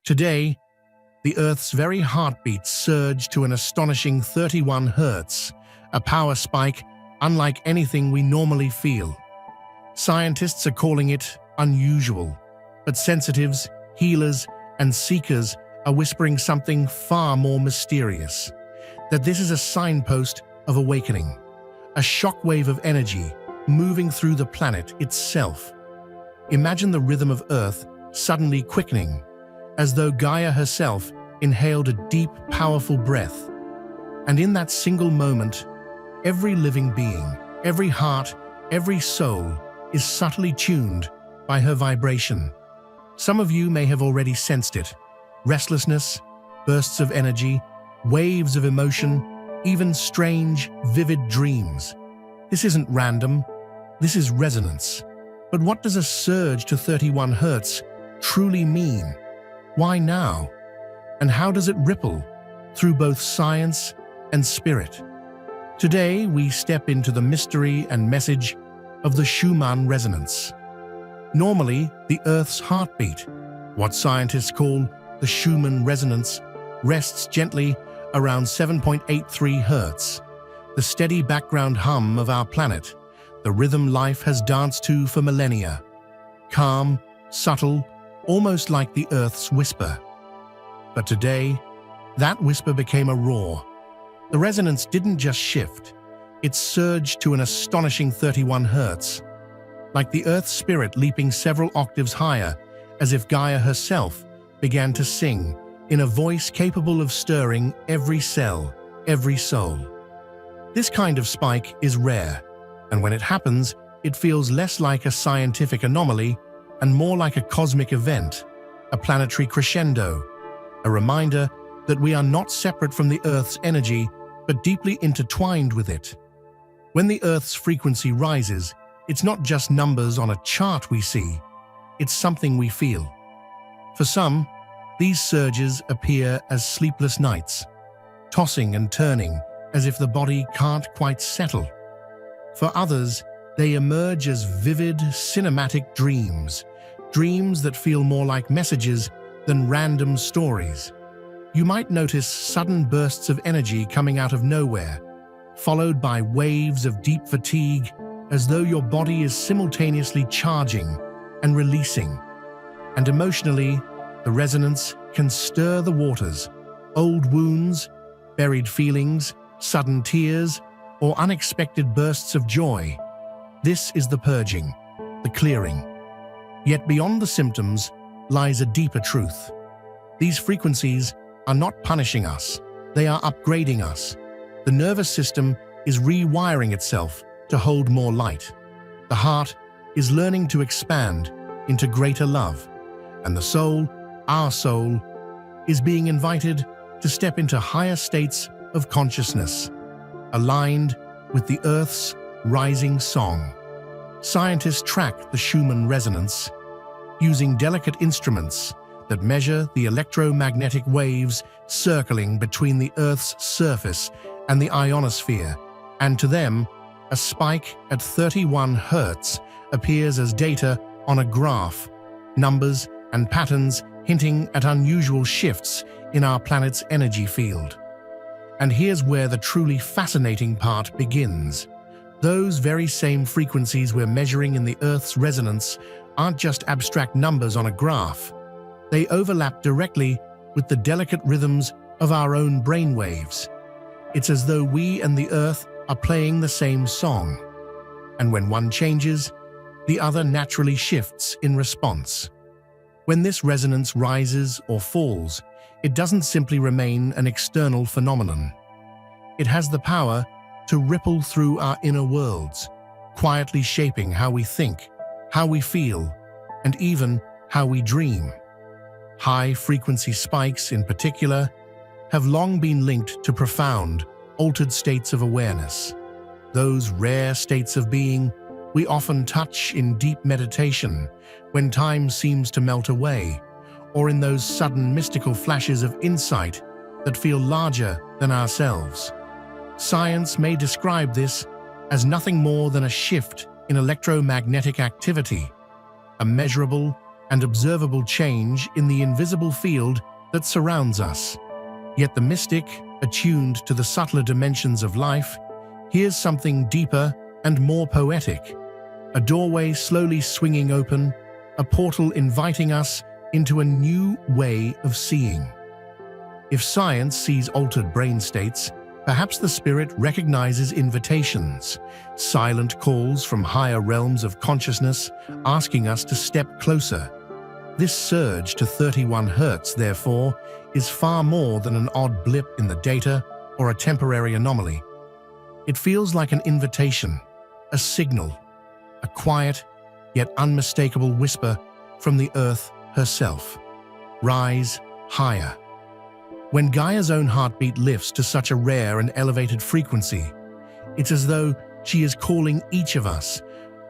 Today, the Earth's very heartbeat surged to an astonishing 31 Hertz, a power spike unlike anything we normally feel. Scientists are calling it unusual, but sensitives, healers, and seekers are whispering something far more mysterious. That this is a signpost of awakening, a shockwave of energy moving through the planet itself. Imagine the rhythm of Earth suddenly quickening, as though Gaia herself inhaled a deep, powerful breath. And in that single moment, every living being, every heart, every soul is subtly tuned by her vibration. Some of you may have already sensed it. Restlessness, bursts of energy, waves of emotion, even strange, vivid dreams. This isn't random, this is resonance. But what does a surge to 31 Hertz truly mean? Why now? And how does it ripple through both science and spirit? Today, we step into the mystery and message of the Schumann resonance. Normally, the Earth's heartbeat, what scientists call the Schumann resonance, rests gently around 7.83 Hertz, the steady background hum of our planet, the rhythm life has danced to for millennia. Calm, subtle, almost like the Earth's whisper. But today, that whisper became a roar. The resonance didn't just shift, it surged to an astonishing 31 Hertz, like the Earth's spirit leaping several octaves higher, as if Gaia herself began to sing in a voice capable of stirring every cell, every soul. This kind of spike is rare, and when it happens, it feels less like a scientific anomaly and more like a cosmic event, a planetary crescendo, a reminder that we are not separate from the Earth's energy, but deeply intertwined with it. When the Earth's frequency rises, it's not just numbers on a chart we see, it's something we feel. For some, these surges appear as sleepless nights, tossing and turning as if the body can't quite settle. For others, they emerge as vivid, cinematic dreams, dreams that feel more like messages than random stories. You might notice sudden bursts of energy coming out of nowhere, followed by waves of deep fatigue, as though your body is simultaneously charging and releasing. And emotionally, the resonance can stir the waters. Old wounds, buried feelings, sudden tears, or unexpected bursts of joy. This is the purging, the clearing. Yet beyond the symptoms lies a deeper truth. These frequencies are not punishing us, they are upgrading us. The nervous system is rewiring itself to hold more light. The heart is learning to expand into greater love. And the soul, our soul, is being invited to step into higher states of consciousness, aligned with the Earth's rising song. Scientists track the Schumann resonance using delicate instruments that measure the electromagnetic waves circling between the Earth's surface and the ionosphere, and to them, a spike at 31 Hertz appears as data on a graph, numbers and patterns hinting at unusual shifts in our planet's energy field. And here's where the truly fascinating part begins. Those very same frequencies we're measuring in the Earth's resonance aren't just abstract numbers on a graph. They overlap directly with the delicate rhythms of our own brainwaves. It's as though we and the Earth are playing the same song. And when one changes, the other naturally shifts in response. When this resonance rises or falls, it doesn't simply remain an external phenomenon. It has the power to ripple through our inner worlds, quietly shaping how we think, how we feel, and even how we dream. High-frequency spikes, in particular, have long been linked to profound, altered states of awareness. Those rare states of being we often touch in deep meditation when time seems to melt away, or in those sudden mystical flashes of insight that feel larger than ourselves. Science may describe this as nothing more than a shift in electromagnetic activity, a measurable, and observable change in the invisible field that surrounds us. Yet the mystic, attuned to the subtler dimensions of life, hears something deeper and more poetic. A doorway slowly swinging open, a portal inviting us into a new way of seeing. If science sees altered brain states, perhaps the spirit recognizes invitations, silent calls from higher realms of consciousness asking us to step closer. This surge to 31 Hz, therefore, is far more than an odd blip in the data or a temporary anomaly. It feels like an invitation, a signal, a quiet yet unmistakable whisper from the Earth herself. Rise higher. When Gaia's own heartbeat lifts to such a rare and elevated frequency, it's as though she is calling each of us,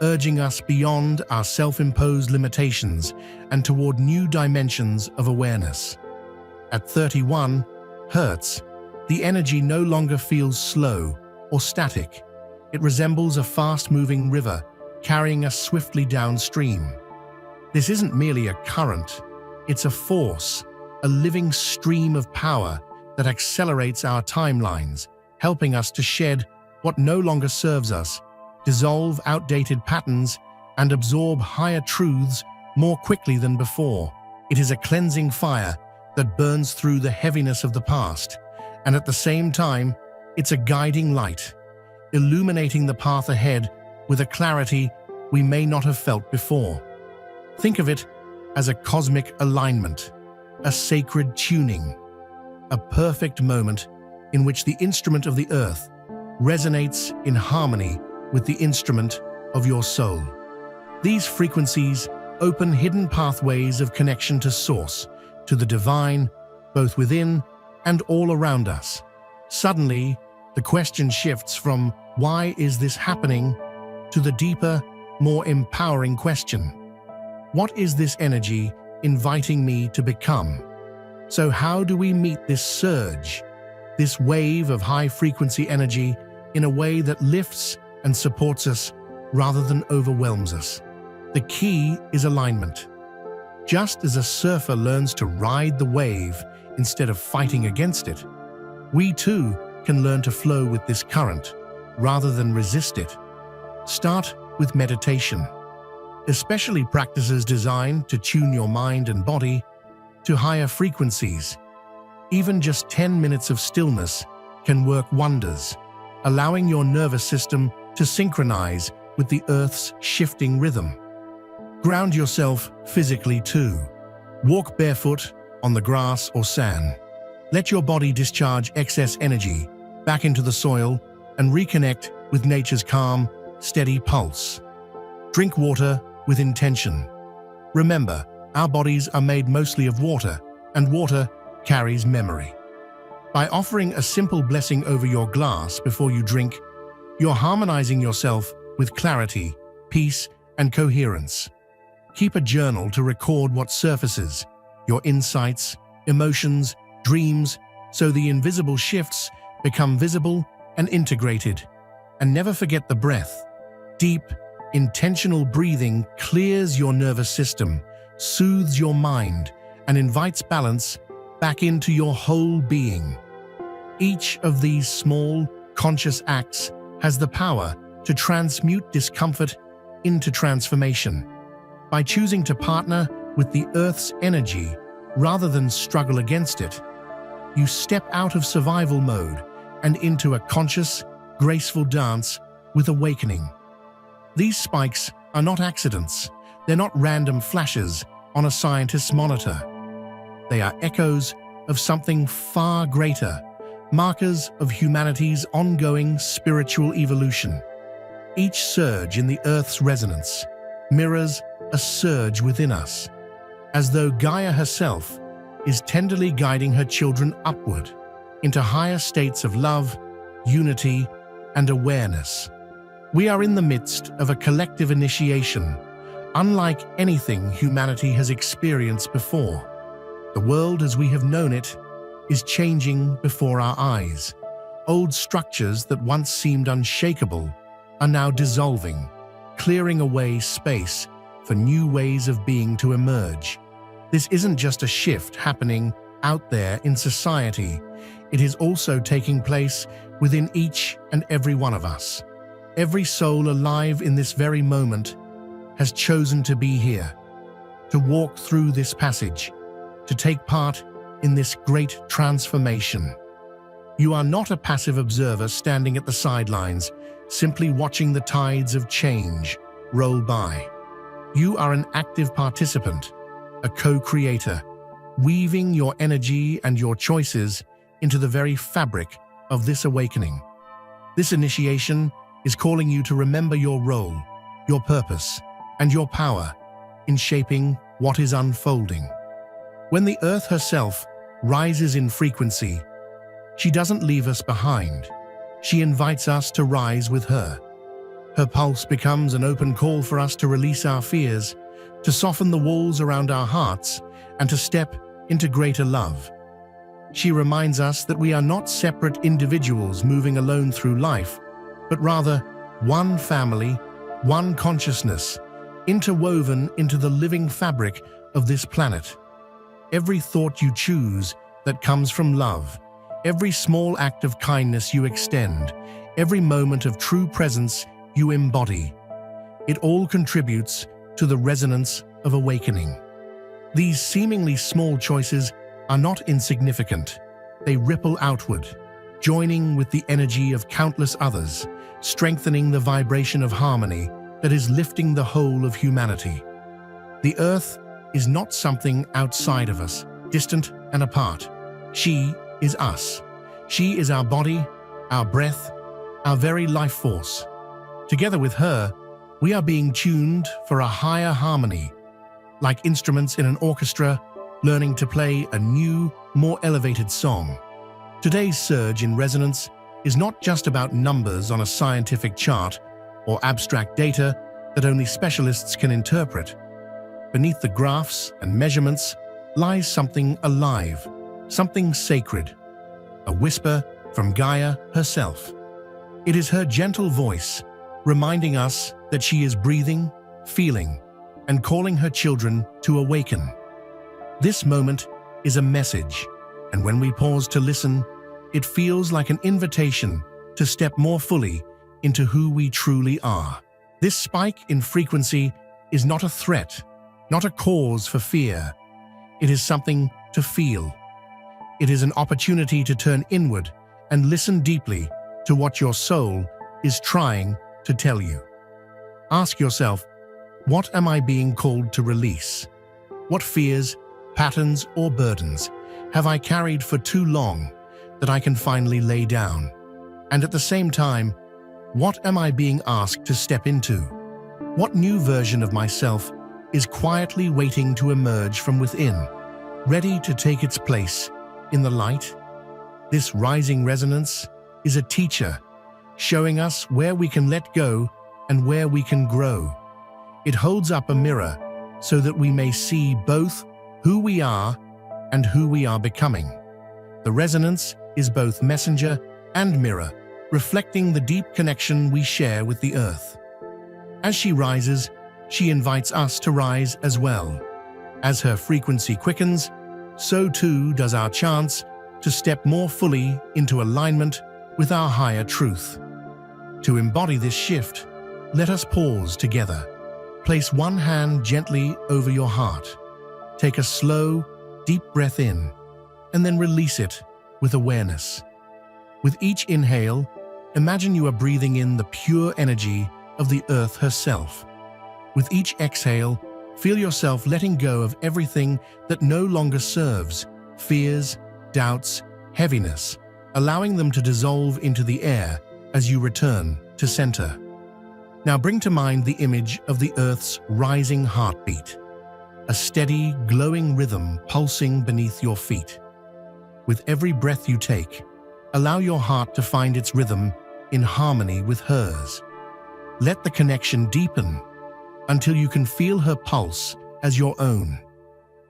urging us beyond our self-imposed limitations and toward new dimensions of awareness. At 31 Hz, the energy no longer feels slow or static. It resembles a fast-moving river carrying us swiftly downstream. This isn't merely a current, it's a force, a living stream of power that accelerates our timelines, helping us to shed what no longer serves us, dissolve outdated patterns, and absorb higher truths more quickly than before. It is a cleansing fire that burns through the heaviness of the past, and at the same time, it's a guiding light, illuminating the path ahead with a clarity we may not have felt before. Think of it as a cosmic alignment, a sacred tuning, a perfect moment in which the instrument of the earth resonates in harmony with the instrument of your soul. These frequencies open hidden pathways of connection to Source, to the divine, both within and all around us. Suddenly, the question shifts from "Why is this happening?" to the deeper, more empowering question: what is this energy inviting me to become? So how do we meet this surge, this wave of high-frequency energy, in a way that lifts and supports us rather than overwhelms us? The key is alignment. Just as a surfer learns to ride the wave instead of fighting against it, we too can learn to flow with this current rather than resist it. Start with meditation, especially practices designed to tune your mind and body to higher frequencies. Even just 10 minutes of stillness can work wonders, allowing your nervous system to synchronize with the Earth's shifting rhythm. Ground yourself physically too. Walk barefoot on the grass or sand. Let your body discharge excess energy back into the soil and reconnect with nature's calm, steady pulse. Drink water with intention. Remember, our bodies are made mostly of water, and water carries memory. By offering a simple blessing over your glass before you drink, you're harmonizing yourself with clarity, peace, and coherence. Keep a journal to record what surfaces, your insights, emotions, dreams, so the invisible shifts become visible and integrated. And never forget the breath. Deep, intentional breathing clears your nervous system, soothes your mind, and invites balance back into your whole being. Each of these small, conscious acts has the power to transmute discomfort into transformation. By choosing to partner with the Earth's energy rather than struggle against it, you step out of survival mode and into a conscious, graceful dance with awakening. These spikes are not accidents. They're not random flashes on a scientist's monitor. They are echoes of something far greater, markers of humanity's ongoing spiritual evolution. Each surge in the Earth's resonance mirrors a surge within us, as though Gaia herself is tenderly guiding her children upward into higher states of love, unity, and awareness. We are in the midst of a collective initiation, unlike anything humanity has experienced before. The world as we have known it is changing before our eyes. Old structures that once seemed unshakable are now dissolving, clearing away space for new ways of being to emerge. This isn't just a shift happening out there in society. It is also taking place within each and every one of us. Every soul alive in this very moment has chosen to be here, to walk through this passage, to take part in this great transformation. You are not a passive observer standing at the sidelines, simply watching the tides of change roll by. You are an active participant, a co-creator, weaving your energy and your choices into the very fabric of this awakening. This initiation is calling you to remember your role, your purpose, and your power in shaping what is unfolding. When the Earth herself rises in frequency, she doesn't leave us behind. She invites us to rise with her. Her pulse becomes an open call for us to release our fears, to soften the walls around our hearts, and to step into greater love. She reminds us that we are not separate individuals moving alone through life, but rather one family, one consciousness, interwoven into the living fabric of this planet. Every thought you choose that comes from love, every small act of kindness you extend, every moment of true presence you embody, it all contributes to the resonance of awakening. These seemingly small choices are not insignificant. They ripple outward, joining with the energy of countless others, strengthening the vibration of harmony that is lifting the whole of humanity. The Earth is not something outside of us, distant and apart. She is us. She is our body, our breath, our very life force. Together with her, we are being tuned for a higher harmony, like instruments in an orchestra learning to play a new, more elevated song. Today's surge in resonance is not just about numbers on a scientific chart or abstract data that only specialists can interpret. Beneath the graphs and measurements lies something alive, something sacred, a whisper from Gaia herself. It is her gentle voice reminding us that she is breathing, feeling, and calling her children to awaken. This moment is a message, and when we pause to listen, it feels like an invitation to step more fully into who we truly are. This spike in frequency is not a threat, not a cause for fear. It is something to feel. It is an opportunity to turn inward and listen deeply to what your soul is trying to tell you. Ask yourself, what am I being called to release? What fears, patterns, or burdens have I carried for too long that I can finally lay down? And at the same time, what am I being asked to step into? What new version of myself is quietly waiting to emerge from within, ready to take its place in the light? This rising resonance is a teacher, showing us where we can let go and where we can grow. It holds up a mirror so that we may see both who we are and who we are becoming. The resonance is both messenger and mirror, reflecting the deep connection we share with the Earth. As she rises, she invites us to rise as well. As her frequency quickens, so too does our chance to step more fully into alignment with our higher truth. To embody this shift, let us pause together. Place one hand gently over your heart. Take a slow, deep breath in, and then release it with awareness. With each inhale, imagine you are breathing in the pure energy of the Earth herself. With each exhale, feel yourself letting go of everything that no longer serves, fears, doubts, heaviness, allowing them to dissolve into the air as you return to center. Now bring to mind the image of the Earth's rising heartbeat, a steady, glowing rhythm pulsing beneath your feet. With every breath you take, allow your heart to find its rhythm in harmony with hers. Let the connection deepen until you can feel her pulse as your own,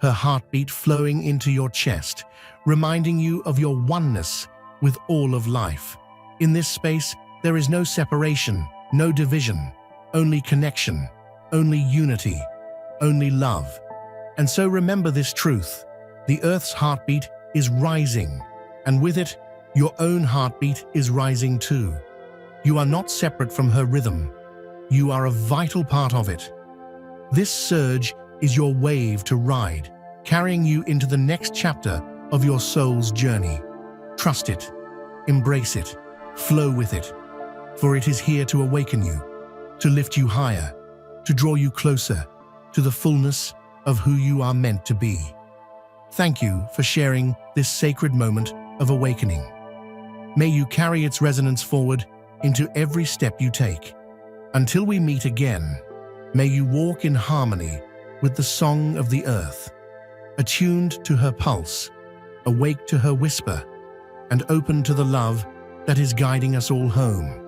her heartbeat flowing into your chest, reminding you of your oneness with all of life. In this space, there is no separation, no division, only connection, only unity. only love. And so remember this truth: the Earth's heartbeat is rising, and with it, your own heartbeat is rising too. You are not separate from her rhythm. You are a vital part of it. This surge is your wave to ride, carrying you into the next chapter of your soul's journey. Trust it, embrace it, flow with it, for it is here to awaken you, to lift you higher, to draw you closer to the fullness of who you are meant to be. Thank you for sharing this sacred moment of awakening. May you carry its resonance forward into every step you take. Until we meet again, may you walk in harmony with the song of the earth, attuned to her pulse, awake to her whisper, and open to the love that is guiding us all home.